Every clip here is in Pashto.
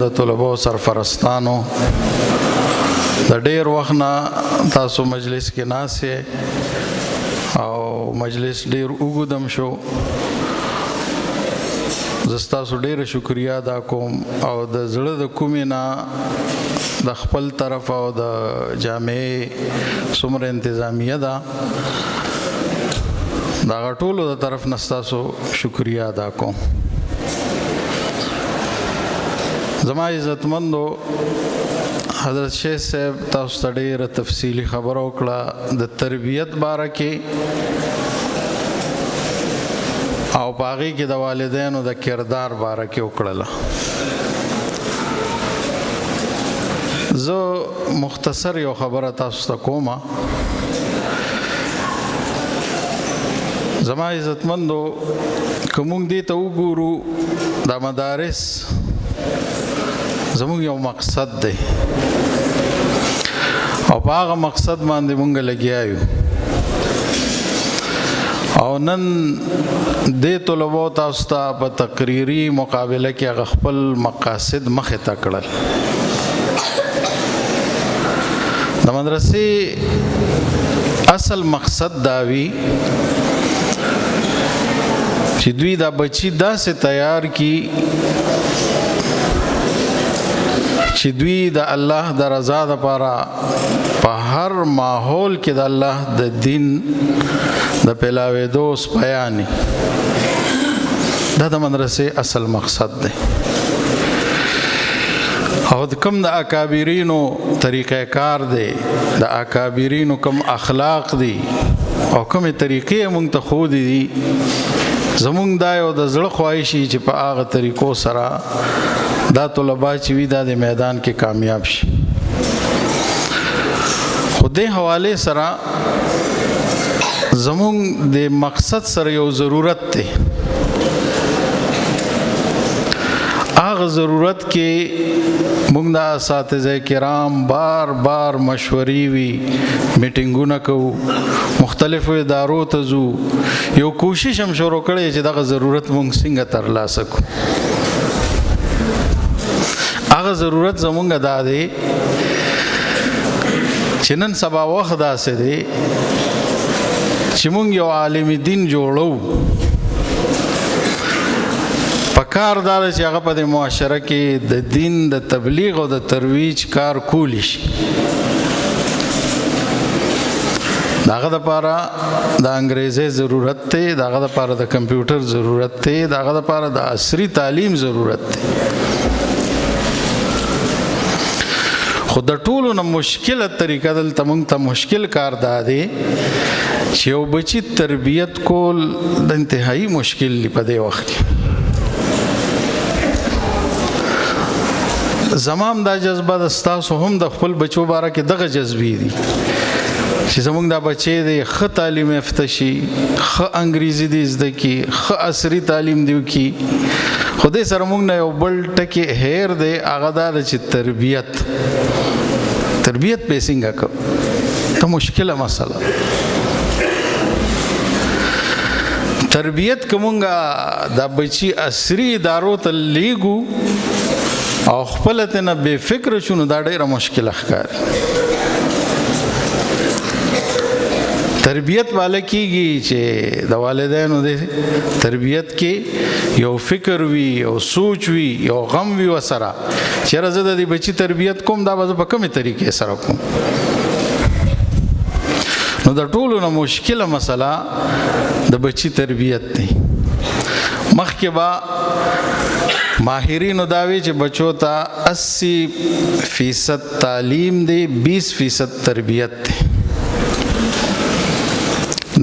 د طلبو سرپرستانو د ډیر وخت نه تاسو مجلس کې ناسې او مجلس ډیر اوږدم شو. زه ستاسو ډیره شکریا ادا کوم او د زړه د کومې نه د خپل طرف او د جامعې څومره انتظامیه ده د هغه ټولو د طرف نه ستاسو شکریا ادا کوم. زما عزتمندو حضرت شیخ صاحب تاسو ته ډیره تفصیلي خبره وکړه د تربیت باره کې او په هغې کې د والدینو د کردار باره کې وکړله. زه مختصر یو خبره تاسو ته کومه. زما عزتمندو که موږ دې ته وګورو د مدارس زموږ یو مقصد دی او په هغه مقصد باندې موږ لګیا یو او نن دې طلبو تاسو ته په تقریري مقابله کې هغه خپل مقاصد مخې ته کړل. د مدرسې اصل مقصد دا وي چې دوی دا بچي داسې تیار کی چې دوی د الله د رضا لپاره په هر ماحول کې د الله د دین د پلاوېدو سپیاني. دا د مدرسې اصل مقصد دی او کوم د اکابرینو طریقه کار دی، د اکابرینو کوم اخلاق دی او کومې طریقې موږ ته ښودې دي، زمونږ دا یو د زړه خواهشي چې په هغه طریقو سره دا طلبا چې وي دا د میدان کې کامیاب شي. خو دې حوالې سره زمونږ د مقصد سره یو ضرورت دی. هغه ضرورت کې موږ د اساتذه کرام بار بار مشورې وي، میټینګونه کوو، مختلفو ادارو ته ځو، یو کوشش هم شروع کړی چې دغه ضرورت موږ څنګه ترلاسه کړو. هغه ضرورت زمونږ دا دی چې نن سبا وخت داسې دی چې موږ یو عالم دین جوړو. پکار دا دی چې هغه په دې معاشره کې د دین د تبلیغ او د ترویج کار کولی شي. د هغه دپاره د انګریزۍ ضرورت دی، د هغه دپاره د کمپیوټر ضرورت دی، د هغه دپاره د عصري تعلیم ضرورت دی. خو د ټولو نه مشکله طریقه دلته موږ ته مشکل کار دا دی چې یو بچي تربیت کول د انتهایی مشکل دی په دې وخت کې. زمام دا جذبه د ستاسو هم د خپل بچو باره کې دغه جذبې دي چې زموږ دا بچی دی ښه تعلیم یافته شي، ښه انګریزي دی زده کړي، ښه عصري تعلیم دی وکړي. خو دې سره موږ نه یو بل ټکی هیر دی، هغه دا ده چې تربیت به یې څنګه کوو. ته مشکله مسله تربیت که موږ دا بچي عصري ادارو ته لیږو او خپله ترې نه بې فکره شو نو دا ډېره مشکله ښکاري. تربیت والا کیږي چې د والدینو د تربیت کې یو فکر وي، یو سوچ وي، یو غم وي ورسره چې یاره زه د دې بچي تربیت کوم، دا به زه په کومې طریقې سره کوم. نو د ټولو نه مشکله مسله د بچي تربیت دی. مخکې به ماهرینو دا وی چې بچو ته 80% تعلیم دی، 20% تربیت دی.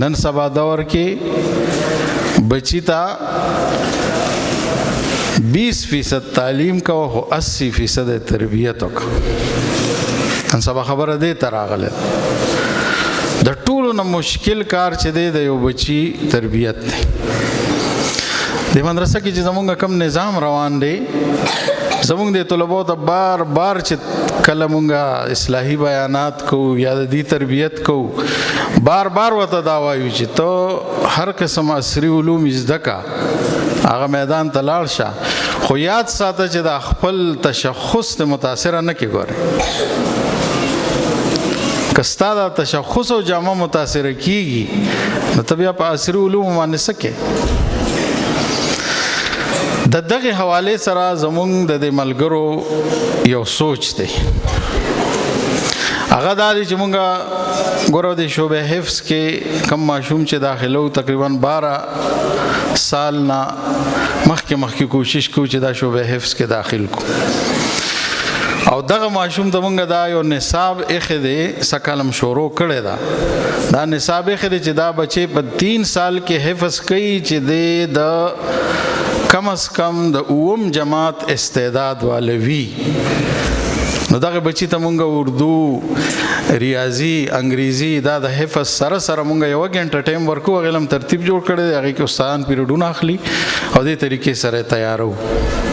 نن سبا دور کې بچی ته 20% تعلیم کوه خو 80% تربیت وکړه. نن سبا خبره دې ته راغله. د ټولو نه مشکل کار چې دی د یو بچی تربیت دی. د مدرسه کې چې زمونږ کم نظام روان دی، زمونږ د طلبو ته بار بار چې کله مونږ اصلاحي بیانات کوو یا د دې تربیت کوو، بار بار ورته دا وایو چې ته هر قسم عصري علوم زده کا، هغه میدان ته لاړ شه، خو یاد ساته چې د خپل تشخص ته متاثره نه کې ګوره کستا دا تشخص او جامه متاثره کیږي نو ته بیا په عصري علوم باندې سکه د دغه حواله سره زمونږ د ملګرو یو سوچ دی هغه دا چې مونږه ګورو د شعبه حفظ کې کم ماشوم چې داخلو تقریبا 12 سال نه مخکې کوشش کوي چې دا شعبه حفظ کې داخل کو او دغه ماشوم ته مونږ دا یو نصاب اخدي سکالم شروع کړی دا نصاب اخدي چې دا بچي په 3 سال کې حفظ کوي چې د کم از کم د اوم جماعت استعداد والوي نو دغه بچی ته مونږ اردو ریاضي انګریزي دا د حفظ سره سره مونږ یو غنټه ټایم ورکو غلم ترتیب جوړ کړی هغه کې استادان پیریډونه اخلي او دې طریقې سره تیارو